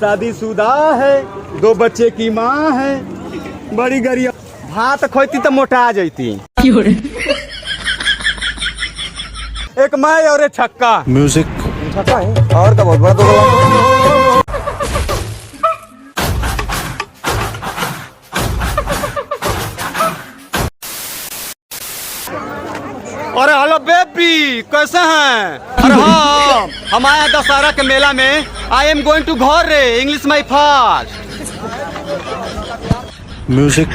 शादीशुदा है, 2 बच्चे की माँ है, बड़ी गरीब। भात खोती तो मोटा आ जाती। एक मैं और एक छक्का। म्यूजिक छक्का है और का बहुत बड़ा दो। अरे हेलो बेबी, कैसे हैं? अरे हाँ, हम आए हैं दशहरा के मेला में। आई एम गोइंग टू घोरे, इंग्लिश माई फास्ट। म्यूजिक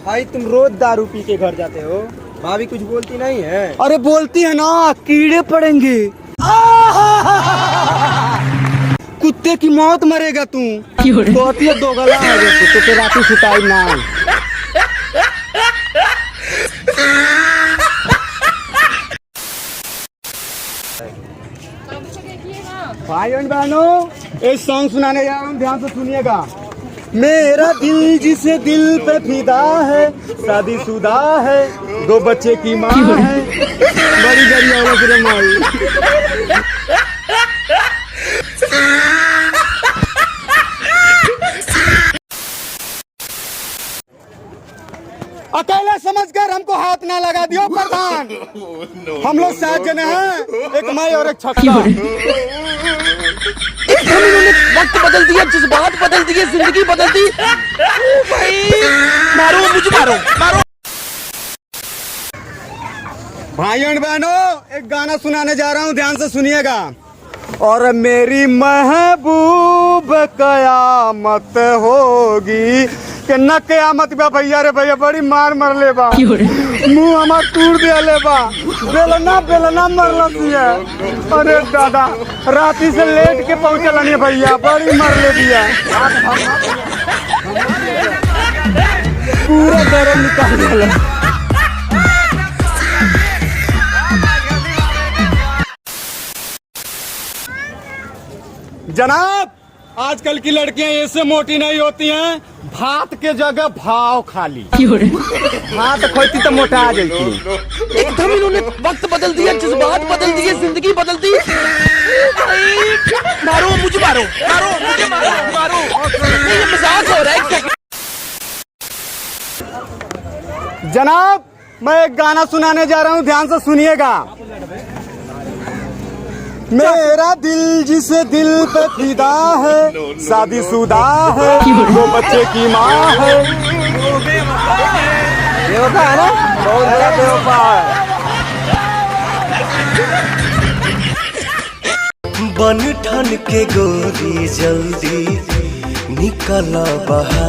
भाई तुम रोज दारू पी के घर जाते हो, भाभी कुछ बोलती नहीं है? अरे बोलती है ना, कीड़े पड़ेंगे। कुत्ते की मौत मरेगा तू। कहती है 2 गला आ गए तो राती सुताई ना। भाई एंड बहनों, एक सॉन्ग सुनाने जा रहा हूँ, ध्यान से सुनिएगा। मेरा दिल जिसे दिल पे फिदा है, शादीशुदा है, 2 बच्चे की माँ है, बड़ी गरीब औरत रे माई। अकेला समझकर हमको हाथ ना लगा दियो प्रधान। हम लोग 7 जने हैं, एक मैं और एक छक्का। इन्होंने वक्त बदल दिया, जज्बात बदल दिए, जिंदगी बदल दी। भाई मारो, मुझे मारो, मारो। भाई एंड बहनों, एक गाना सुनाने जा रहा हूँ, ध्यान से सुनिएगा। और मेरी महबूब कयामत होगी कि न कयामत बा भैया रे भैया, बड़ी मार मर ले बा, मुंह हमार तूड़ दिया ले बा, बेलना मरल दिया। अरे दादा, राती से लेट के पहुंचल नहीं भैया, बड़ी मर ले दिया। पूरा गरम निकाल दिया। जनाब, आजकल की लड़कियां ऐसे मोटी नहीं होती हैं, भात के जगह भाव खाली। भात खोती तो मोटा आ जाती। एकदम इन्होंने वक्त बदल दिया, जज्बात बदल दिए, जिंदगी बदल दी। भाई मारो, मुझे मारो, मारो, मुझे मारो, मारो। ये मजाक हो रहा है। जनाब, मैं एक गाना सुनाने जा रहा हूँ, ध्यान से सुनिएगा। मेरा दिल जिसे दिल पे फिदा है, शादीशुदा है, 2 बच्चे की माँ है। बेवफा है ना, बहुत बड़ा बेवफा है। बन ठन के गोरी जल्दी निकल बाहर।